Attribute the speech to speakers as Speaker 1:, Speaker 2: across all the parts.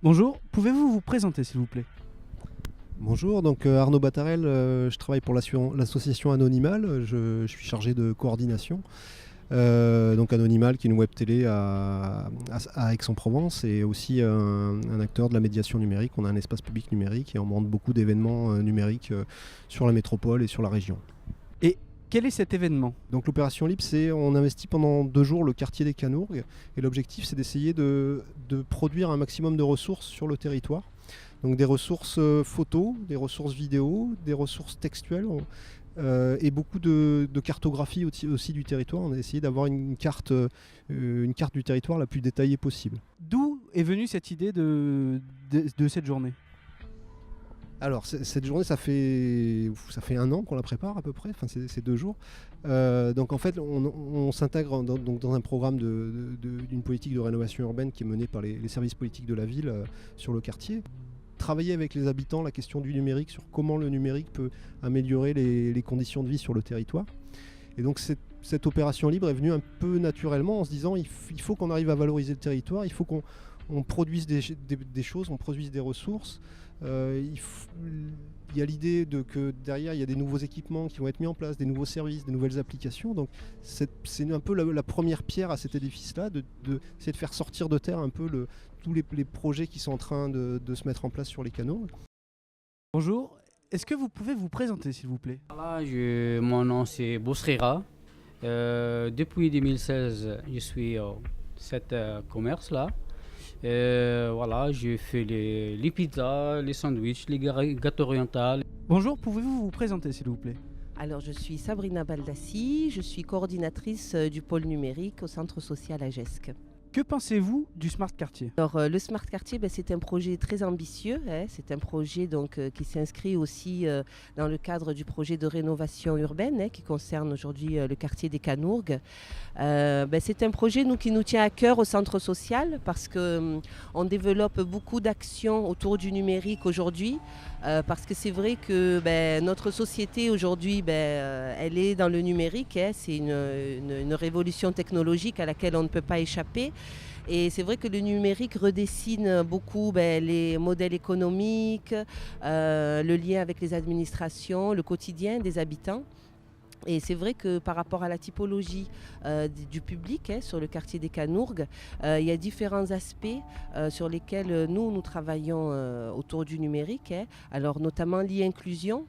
Speaker 1: Bonjour, pouvez-vous vous présenter s'il vous plaît?
Speaker 2: Bonjour, donc Arnaud Battarel, je travaille pour l'association Anonymal, je suis chargé de coordination. Donc Anonymal qui est une web télé à Aix-en-Provence et aussi un acteur de la médiation numérique. On a un espace public numérique et on monte beaucoup d'événements numériques sur la métropole et sur la région.
Speaker 1: Et quel est cet événement?
Speaker 2: Donc l'opération Libre, c'est on investit pendant 2 jours le quartier des Canourgues et l'objectif c'est d'essayer de produire un maximum de ressources sur le territoire. Donc des ressources photos, des ressources vidéo, des ressources textuelles et beaucoup de cartographie aussi du territoire. On a essayé d'avoir une carte du territoire la plus détaillée possible.
Speaker 1: D'où est venue cette idée de cette journée?
Speaker 2: Alors cette journée, ça fait 1 an qu'on la prépare à peu près, enfin c'est 2 jours. Donc en fait on s'intègre dans un programme d'une politique de rénovation urbaine qui est menée par les services politiques de la ville sur le quartier. Travailler avec les habitants la question du numérique, sur comment le numérique peut améliorer les conditions de vie sur le territoire. Et donc cette opération Libre est venue un peu naturellement en se disant il faut qu'on arrive à valoriser le territoire, il faut qu'on produise des choses, on produise des ressources. Il y a l'idée que derrière il y a des nouveaux équipements qui vont être mis en place, des nouveaux services, des nouvelles applications. Donc c'est un peu la première pierre à cet édifice-là, c'est de faire sortir de terre un peu tous les projets qui sont en train de se mettre en place sur les canaux.
Speaker 1: Bonjour, est-ce que vous pouvez vous présenter s'il vous plaît?
Speaker 3: Voilà, mon nom c'est Bousrira. Depuis 2016, je suis cet commerce-là. Voilà, je fais les pizzas, les sandwichs, les gâteaux orientaux.
Speaker 1: Bonjour, pouvez-vous vous présenter s'il vous plaît?
Speaker 4: Alors, je suis Sabrina Baldassi, je suis coordinatrice du pôle numérique au centre social AGESC.
Speaker 1: Que pensez-vous du Smart Quartier?
Speaker 4: Alors, le Smart Quartier, c'est un projet très ambitieux. C'est un projet qui s'inscrit aussi dans le cadre du projet de rénovation urbaine qui concerne aujourd'hui le quartier des Canourgues. C'est un projet qui nous tient à cœur au centre social parce qu'on développe beaucoup d'actions autour du numérique aujourd'hui. Parce que c'est vrai que notre société aujourd'hui, elle est dans le numérique. C'est une révolution technologique à laquelle on ne peut pas échapper. Et c'est vrai que le numérique redessine beaucoup les modèles économiques, le lien avec les administrations, le quotidien des habitants. Et c'est vrai que par rapport à la typologie du public sur le quartier des Canourgues, il y a différents aspects sur lesquels nous travaillons autour du numérique. Alors notamment l'e-inclusion,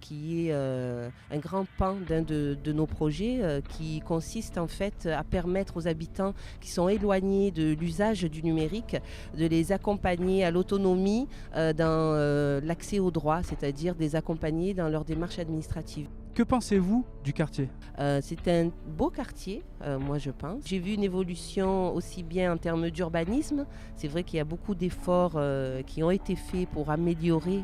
Speaker 4: qui est un grand pan d'un de nos projets qui consiste en fait à permettre aux habitants qui sont éloignés de l'usage du numérique de les accompagner à l'autonomie dans l'accès aux droits, c'est-à-dire des accompagner dans leur démarche administrative.
Speaker 1: Que pensez-vous du quartier?
Speaker 4: C'est un beau quartier, moi je pense. J'ai vu une évolution aussi bien en termes d'urbanisme. C'est vrai qu'il y a beaucoup d'efforts qui ont été faits pour améliorer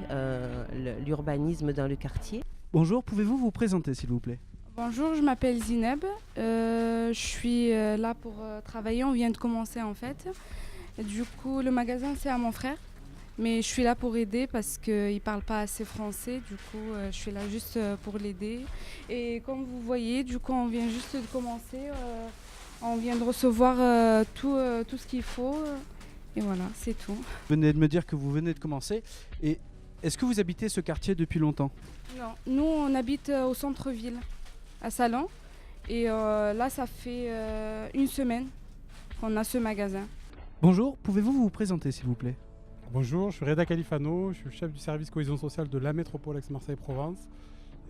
Speaker 4: l'urbanisme dans le quartier.
Speaker 1: Bonjour, pouvez-vous vous présenter s'il vous plaît?
Speaker 5: Bonjour, je m'appelle Zineb. Je suis là pour travailler. On vient de commencer en fait. Et du coup, le magasin c'est à mon frère. Mais je suis là pour aider parce qu'il ne parle pas assez français. Du coup, je suis là juste pour l'aider. Et comme vous voyez, du coup, on vient juste de commencer. On vient de recevoir tout ce qu'il faut. Et voilà, c'est tout.
Speaker 1: Vous venez de me dire que vous venez de commencer. Et est-ce que vous habitez ce quartier depuis longtemps?
Speaker 5: Non, nous, on habite au centre-ville, à Salon. Et là, ça fait 1 semaine qu'on a ce magasin.
Speaker 1: Bonjour, pouvez-vous vous présenter s'il vous plaît?
Speaker 6: Bonjour, je suis Reda Califano, je suis chef du service cohésion sociale de la métropole Aix-Marseille-Provence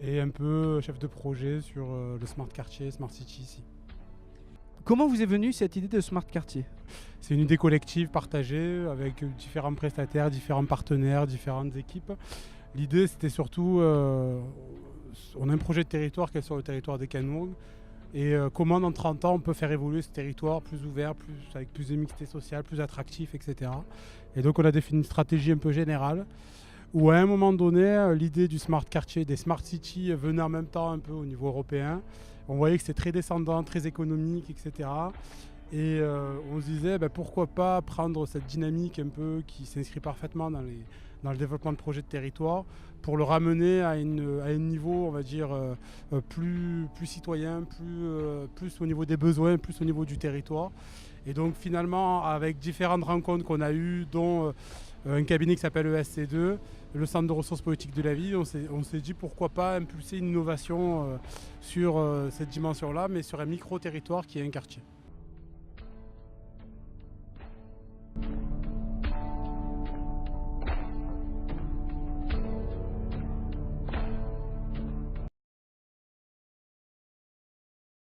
Speaker 6: et un peu chef de projet sur le Smart Quartier, Smart City ici.
Speaker 1: Comment vous est venue cette idée de Smart Quartier?
Speaker 6: C'est une idée collective partagée avec différents prestataires, différents partenaires, différentes équipes. L'idée c'était surtout, on a un projet de territoire qui est sur le territoire des Canourgues et comment dans 30 ans on peut faire évoluer ce territoire plus ouvert, avec plus de mixité sociale, plus attractif, etc. Et donc on a défini une stratégie un peu générale où à un moment donné, l'idée du Smart Quartier, des Smart City venait en même temps un peu au niveau européen. On voyait que c'était très descendant, très économique, etc. Et on se disait pourquoi pas prendre cette dynamique un peu qui s'inscrit parfaitement dans le développement de projets de territoire pour le ramener à un niveau, on va dire, plus citoyen, plus au niveau des besoins, plus au niveau du territoire. Et donc finalement, avec différentes rencontres qu'on a eues, dont un cabinet qui s'appelle ESC2, le Centre de ressources politiques de la ville, on s'est dit pourquoi pas impulser une innovation sur cette dimension-là, mais sur un micro-territoire qui est un quartier.